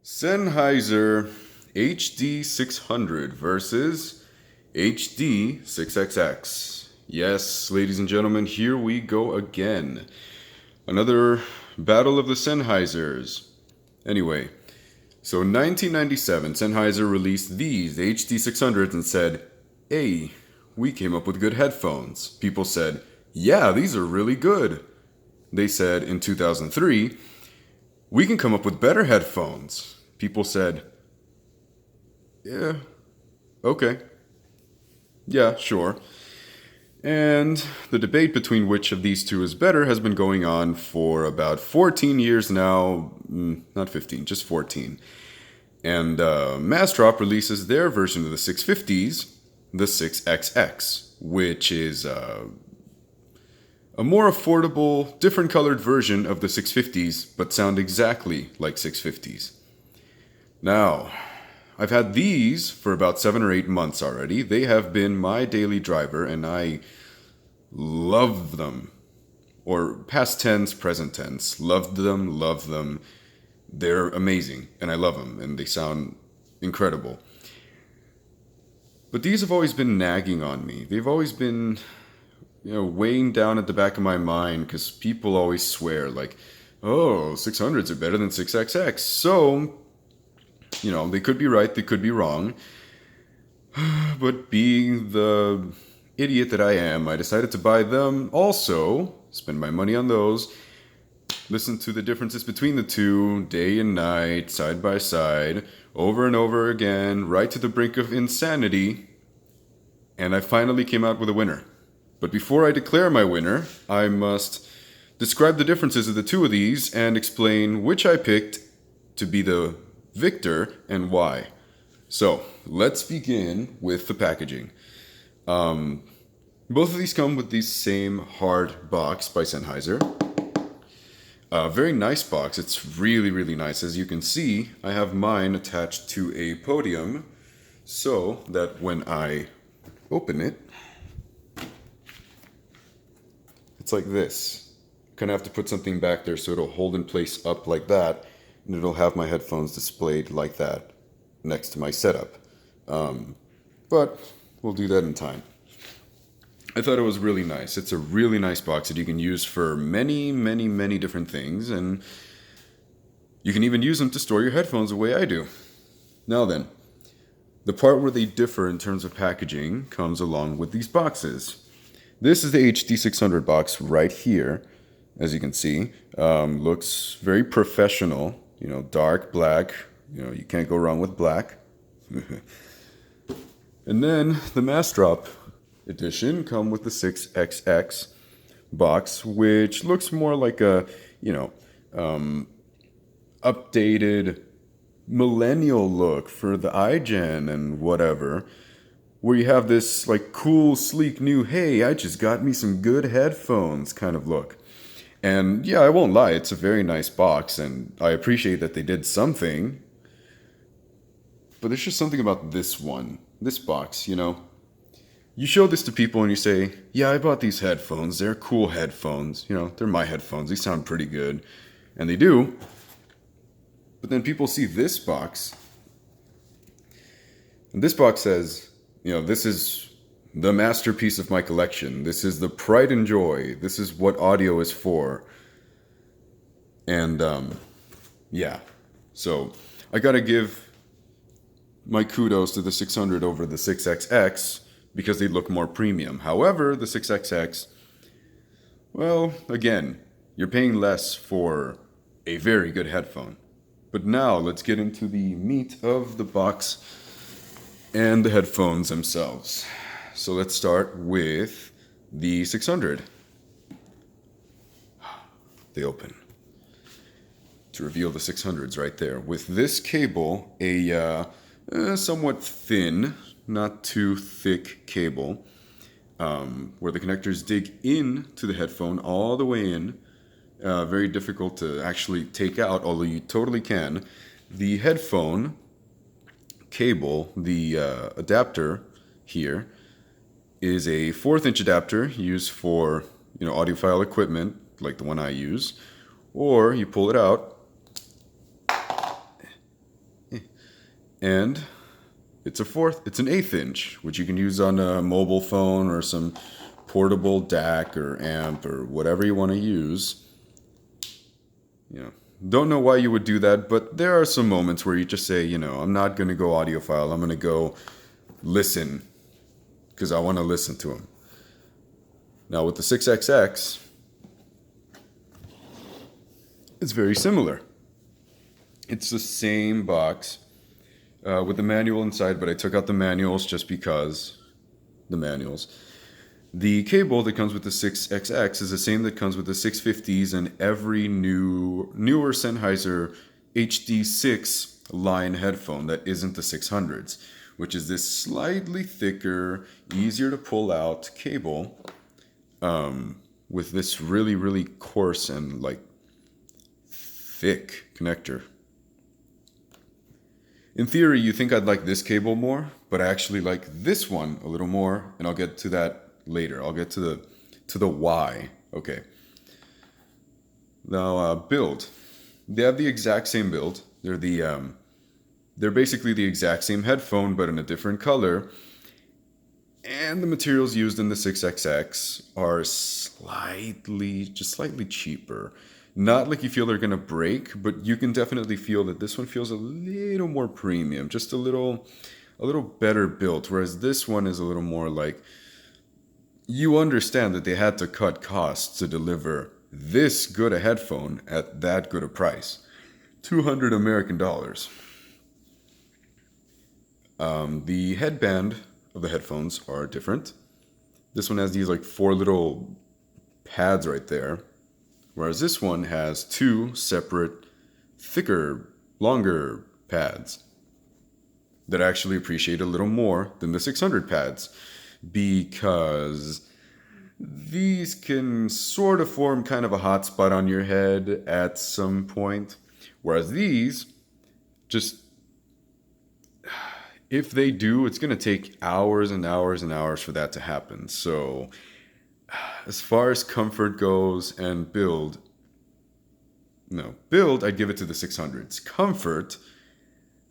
Sennheiser HD600 versus HD6XX. Yes, ladies and gentlemen, here we go again. Another battle of the Sennheisers. Anyway, so in 1997, Sennheiser released these, the HD600s, and said, "Hey, we came up with good headphones." People said, "Yeah, these are really good." They said in 2003, "We can come up with better headphones." People said, "Yeah, okay. Yeah, sure." And the debate between which of these two is better has been going on for about 14 years now. Not 15, just 14. And Mastrop releases their version of the 650s, the 6XX, which is a more affordable, different colored version of the 650s, but sound exactly like 650s. Now, I've had these for about 7 or 8 months already. They have been my daily driver, and I love them. Or past tense, present tense. Loved them, love them. They're amazing, and I love them, and they sound incredible. But these have always been nagging on me. They've always been, weighing down at the back of my mind, because people always swear, like, "Oh, 600s are better than 6XX. So, they could be right, they could be wrong. But being the idiot that I am, I decided to buy them also, spend my money on those, listen to the differences between the two, day and night, side by side, over and over again, right to the brink of insanity, and I finally came out with a winner. But before I declare my winner, I must describe the differences of the two of these and explain which I picked to be the victor and why. So, let's begin with the packaging. Both of these come with the same hard box by Sennheiser. A very nice box. It's really, really nice. As you can see, I have mine attached to a podium so that when I open it, it's like this. Kind of have to put something back there so it'll hold in place up like that, and it'll have my headphones displayed like that next to my setup. But we'll do that in time. I thought it was really nice. It's a really nice box that you can use for many, many, many different things, and you can even use them to store your headphones the way I do. Now then, the part where they differ in terms of packaging comes along with these boxes. This is the HD600 box right here, as you can see. Looks very professional, dark black. You can't go wrong with black. And then the Mastrop edition come with the 6XX box, which looks more like a, updated millennial look for the iGen and whatever, where you have this like cool, sleek new, "Hey, I just got me some good headphones" kind of look. And yeah, I won't lie, it's a very nice box, and I appreciate that they did something. But there's just something about this box, You show this to people and you say, "Yeah, I bought these headphones. They're cool headphones. They're my headphones. They sound pretty good." And they do. But then people see this box, and this box says, "This is the masterpiece of my collection. This is the pride and joy. This is what audio is for." And, yeah. So, I gotta give my kudos to the 600 over the 6XX because they look more premium. However, the 6XX, well, again, you're paying less for a very good headphone. But now, let's get into the meat of the box and the headphones themselves. So let's start with the 600. They open to reveal the 600s right there. With this cable, a somewhat thin, not too thick cable, where the connectors dig into the headphone all the way in. Very difficult to actually take out, although you totally can. The headphone cable, the adapter here, is a 1/4-inch adapter used for audiophile equipment like the one I use, or you pull it out And it's an eighth inch, which you can use on a mobile phone or some portable DAC or amp or whatever you want to use. You know, don't know why you would do that, but there are some moments where you just say, you know, I'm not going to go audiophile. I'm going to go listen because I want to listen to them. Now with the 6XX, it's very similar. It's the same box with the manual inside, but I took out the manuals just because the manuals. The cable that comes with the 6XX is the same that comes with the 650s and every newer Sennheiser HD6 line headphone that isn't the 600s, which is this slightly thicker, easier to pull out cable with this really, really coarse and like thick connector. In theory, you think I'd like this cable more, but I actually like this one a little more, and I'll get to that later. I'll get to the why. Okay. Now, build. They have the exact same build. They're basically the exact same headphone, but in a different color. And the materials used in the 6XX are slightly cheaper. Not like you feel they're gonna break, but you can definitely feel that this one feels a little more premium, just a little better built, whereas this one is a little more like, you understand that they had to cut costs to deliver this good a headphone at that good a price. $200 American. The headband of the headphones are different. This one has these like 4 little pads right there, whereas this one has 2 separate, thicker, longer pads that I actually appreciate a little more than the 600 pads, because these can sort of form kind of a hot spot on your head at some point, whereas these just, if they do, it's going to take hours and hours and hours for that to happen. So as far as comfort goes and build, I'd give it to the 600s. Comfort,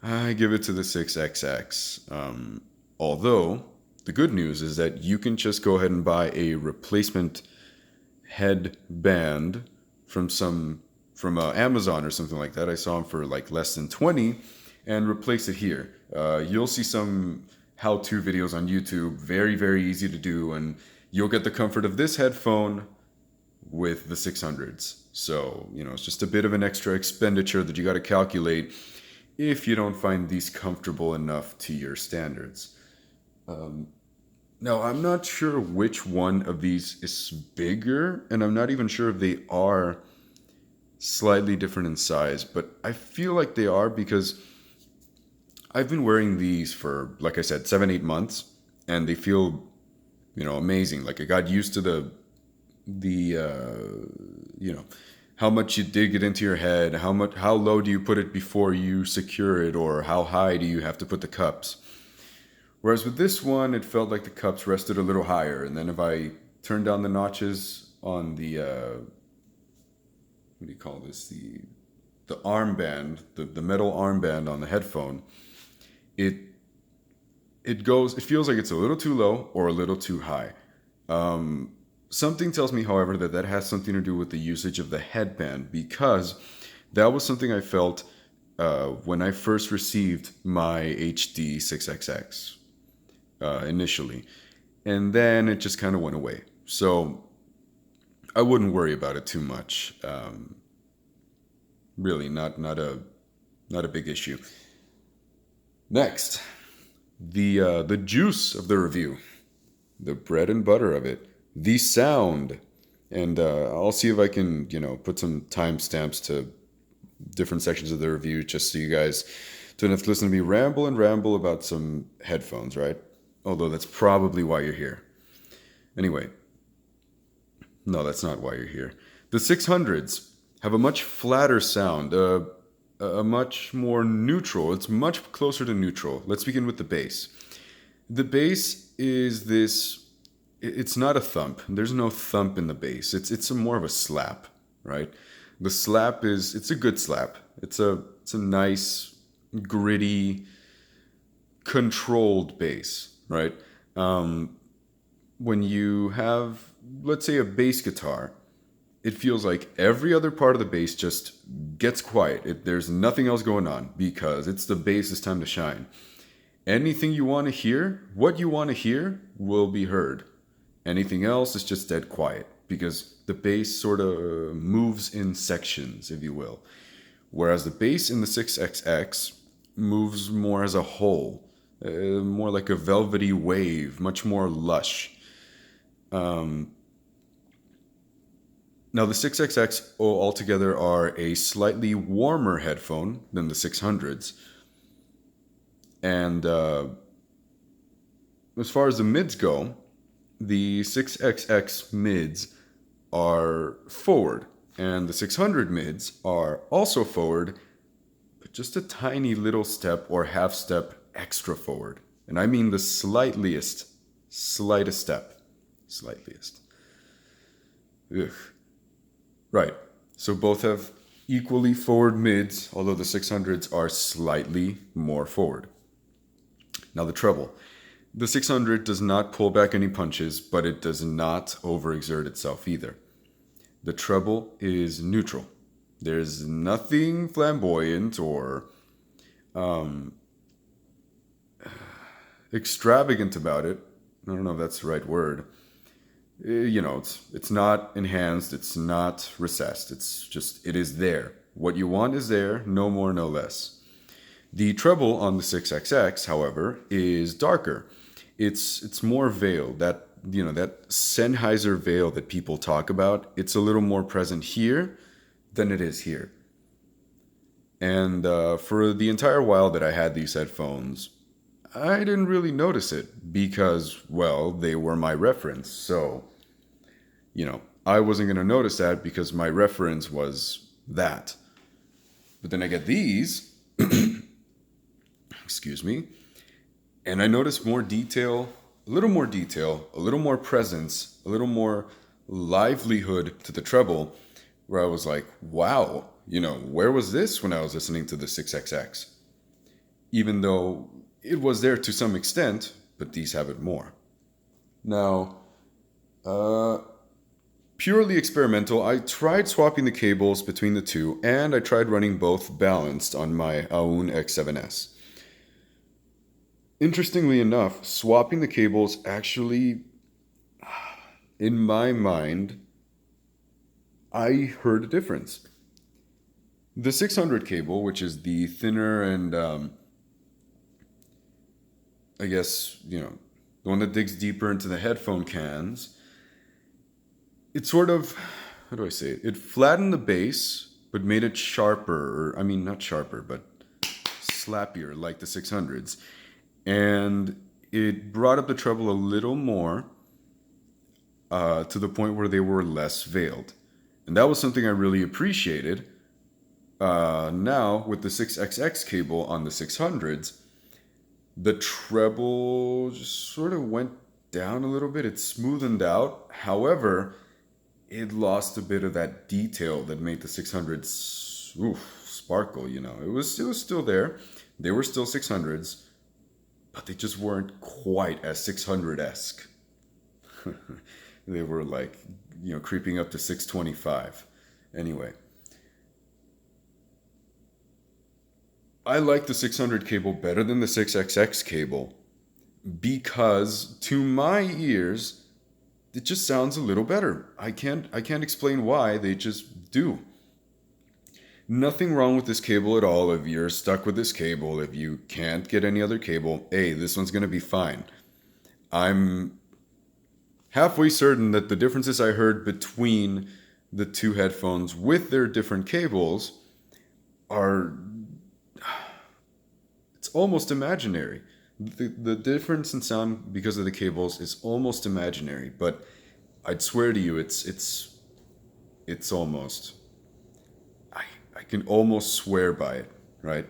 I give it to the 6XX. Although the good news is that you can just go ahead and buy a replacement headband from Amazon or something like that. I saw them for like less than 20, and replace it here. You'll see some how-to videos on YouTube, very, very easy to do, and you'll get the comfort of this headphone with the 600s. So, it's just a bit of an extra expenditure that you got to calculate if you don't find these comfortable enough to your standards. Now, I'm not sure which one of these is bigger, and I'm not even sure if they are slightly different in size, but I feel like they are because I've been wearing these for, like I said, 7-8 months, and they feel, amazing. Like I got used to the how much you dig it into your head, how low do you put it before you secure it, or how high do you have to put the cups. Whereas with this one, it felt like the cups rested a little higher, and then if I turned down the notches on the what do you call this? The armband, the metal armband on the headphone, it feels like it's a little too low or a little too high. Something tells me, however, that has something to do with the usage of the headband, because that was something I felt when I first received my HD6XX initially, and then it just kind of went away. So I wouldn't worry about it too much. Really, not a big issue. Next, the juice of the review, the bread and butter of it, the sound, and I'll see if I can put some timestamps to different sections of the review, just so you guys don't have to listen to me ramble about some headphones, right? Although that's probably why you're here. Anyway, no, that's not why you're here. The 600s have a much flatter sound, a much more neutral. It's much closer to neutral. Let's begin with the bass. The bass is this, it's not a thump. There's no thump in the bass. It's more of a slap, right? The slap it's a good slap. It's a nice, gritty, controlled bass, right? When you have, let's say, a bass guitar, it feels like every other part of the bass just gets quiet. There's nothing else going on because it's the bass's time to shine. Anything you want to hear, what you want to hear, will be heard. Anything else is just dead quiet because the bass sort of moves in sections, if you will. Whereas the bass in the 6XX moves more as a whole, more like a velvety wave, much more lush. Now, the 6XX altogether are a slightly warmer headphone than the 600s. And as far as the mids go, the 6XX mids are forward, and the 600 mids are also forward, but just a tiny little step or half step extra forward. And I mean the slightest step. Slightest. Ugh. Right. So both have equally forward mids, although the 600s are slightly more forward. Now the treble. The 600 does not pull back any punches, but it does not overexert itself either. The treble is neutral. There's nothing flamboyant or extravagant about it. I don't know if that's the right word. You know, it's not enhanced, it's not recessed, it's just, it is there. What you want is there, no more, no less. The treble on the 6XX, however, is darker. It's more veiled. That, you know, that Sennheiser veil that people talk about, it's a little more present here than it is here. And for the entire while that I had these headphones, I didn't really notice it because, well, they were my reference. So, you know, I wasn't going to notice that because my reference was that. But then I get these, excuse me, and I noticed more detail, a little more presence, a little more livelihood to the treble, where I was like, wow, you know, where was this when I was listening to the 6XX? Even though it was there to some extent, but these have it more. Now, purely experimental, I tried swapping the cables between the two, and I tried running both balanced on my Audeze X7S. Interestingly enough, swapping the cables actually, in my mind, I heard a difference. The 600 cable, which is the thinner and I guess, you know, the one that digs deeper into the headphone cans, it sort of, how do I say it? It flattened the bass, but made it sharper, or I mean, not sharper, but slappier, like the 600s. And it brought up the treble a little more to the point where they were less veiled. And that was something I really appreciated. Now, with the 6XX cable on the 600s, the treble just sort of went down a little bit. It smoothened out. However, it lost a bit of that detail that made the 600s sparkle, you know. It was still there. They were still 600s, but they just weren't quite as 600-esque. They were like, you know, creeping up to 625. Anyway, I like the 600 cable better than the 6XX cable because to my ears, it just sounds a little better. I can't explain why, they just do. Nothing wrong with this cable at all. If you're stuck with this cable, if you can't get any other cable, hey, this one's going to be fine. I'm halfway certain that the differences I heard between the two headphones with their different cables are, it's almost imaginary. The difference in sound because of the cables is almost imaginary, but I'd swear to you, it's almost, I can almost swear by it, right?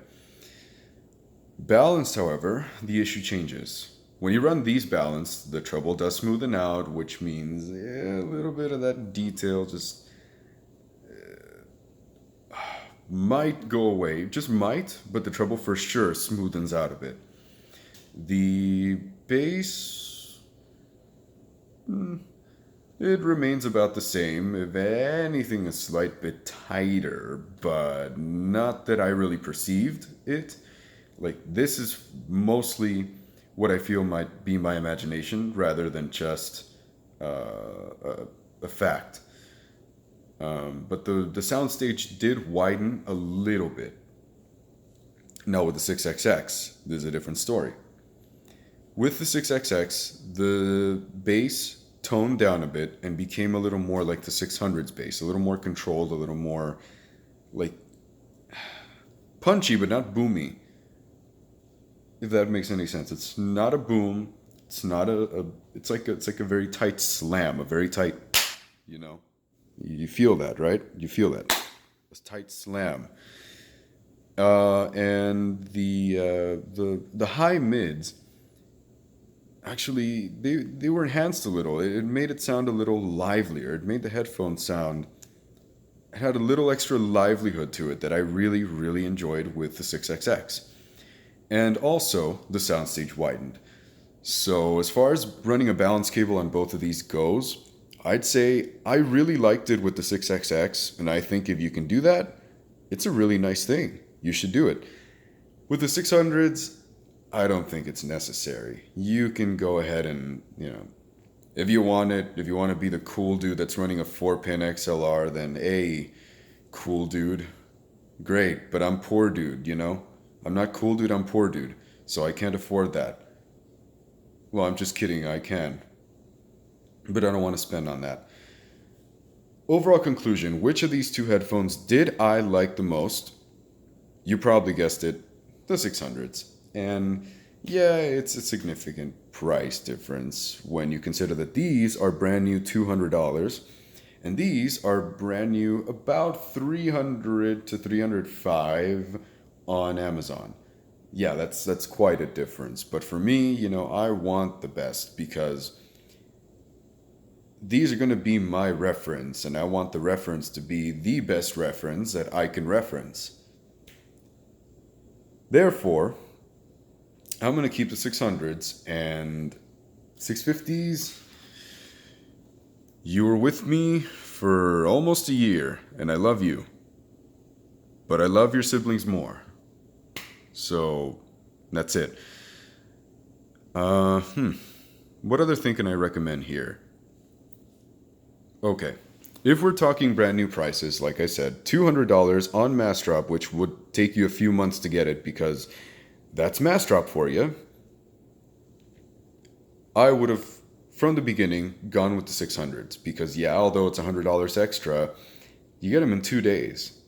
Balanced, however, the issue changes. When you run these balanced, the treble does smoothen out, which means a little bit of that detail just might go away. Just might, but the treble for sure smoothens out a bit. The bass, it remains about the same. If anything, a slight bit tighter, but not that I really perceived it. Like, this is mostly what I feel might be my imagination rather than just a fact. But the soundstage did widen a little bit. Now with the 6XX, there's a different story. With the 6XX, the bass toned down a bit and became a little more like the 600's bass, a little more controlled, a little more like punchy, but not boomy. If that makes any sense. It's not a boom. It's not it's like a very tight slam, a very tight, you know. You feel that, right? You feel that. A tight slam. And the high mids, actually, they were enhanced a little. It made it sound a little livelier. It made the headphones sound, it had a little extra livelihood to it that I really, really enjoyed with the 6XX. And also, the soundstage widened. So as far as running a balance cable on both of these goes, I'd say I really liked it with the 6XX, and I think if you can do that, it's a really nice thing. You should do it. With the 600s, I don't think it's necessary. You can go ahead and, if you want to be the cool dude that's running a 4-pin XLR, then hey, cool dude, great, but I'm poor dude, I'm not cool dude, I'm poor dude, so I can't afford that. Well, I'm just kidding, I can. But I don't want to spend on that. Overall conclusion, which of these two headphones did I like the most? You probably guessed it, the 600s. And yeah, it's a significant price difference when you consider that these are brand new $200 and these are brand new about $300 to $305 on Amazon. Yeah, that's quite a difference. But for me, I want the best because these are going to be my reference, and I want the reference to be the best reference that I can reference. Therefore, I'm going to keep the 600s and 650s. You were with me for almost a year, and I love you. But I love your siblings more. So, that's it. What other thing can I recommend here? Okay. If we're talking brand new prices, like I said, $200 on Mass Drop, which would take you a few months to get it because that's Mass Drop for you. I would have, from the beginning, gone with the 600s because, yeah, although it's $100 extra, you get them in 2 days.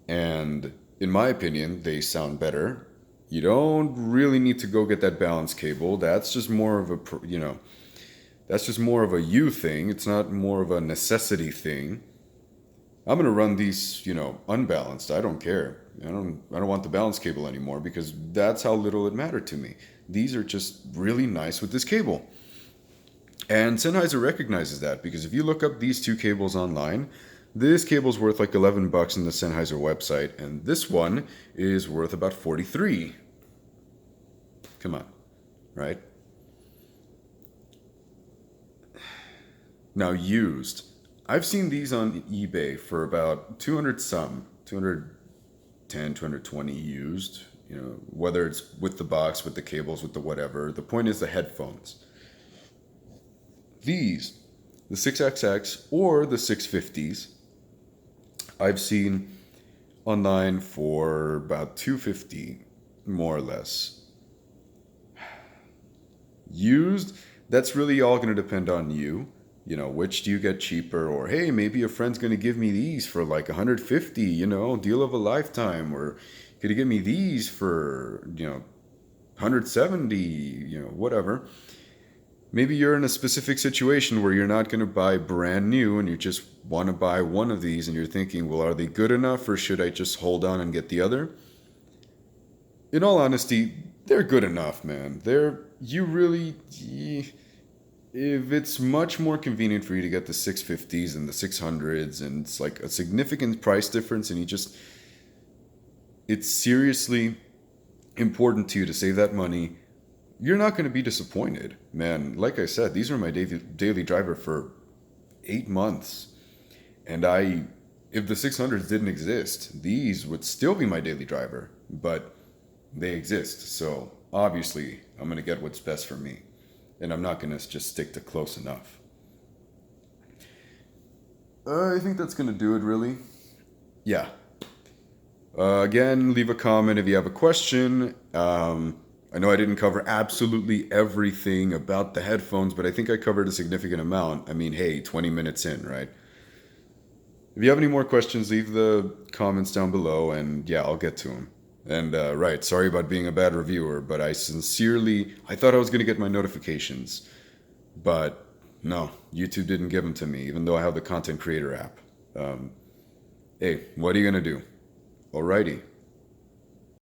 And in my opinion, they sound better. You don't really need to go get that balance cable. That's just more of a, that's just more of a you thing. It's not more of a necessity thing. I'm gonna run these, unbalanced. I don't care. I don't want the balance cable anymore because that's how little it mattered to me. These are just really nice with this cable. And Sennheiser recognizes that because if you look up these two cables online, this cable's worth like $11 in the Sennheiser website, and this one is worth about $43. Come on, right? Now used, I've seen these on eBay for about 210, 220 used, whether it's with the box, with the cables, with the whatever. The point is the headphones. These, the 6XX or the 650s, I've seen online for about $250, more or less. Used, that's really all going to depend on you. Which do you get cheaper? Or, hey, maybe a friend's going to give me these for like $150, deal of a lifetime. Or could you give me these for, $170, whatever. Maybe you're in a specific situation where you're not going to buy brand new and you just want to buy one of these and you're thinking, well, are they good enough or should I just hold on and get the other? In all honesty, they're good enough, man. If it's much more convenient for you to get the 650s and the 600s and it's like a significant price difference and it's seriously important to you to save that money, you're not going to be disappointed, man. Like I said, these are my daily driver for 8 months. And if the 600s didn't exist, these would still be my daily driver, but they exist. So obviously, I'm going to get what's best for me. And I'm not going to just stick to close enough. I think that's going to do it, really. Yeah. Again, leave a comment if you have a question. I know I didn't cover absolutely everything about the headphones, but I think I covered a significant amount. I mean, hey, 20 minutes in, right? If you have any more questions, leave the comments down below, and yeah, I'll get to them. And right, sorry about being a bad reviewer, but I thought I was going to get my notifications. But no, YouTube didn't give them to me, even though I have the content creator app. Hey, what are you going to do? Alrighty.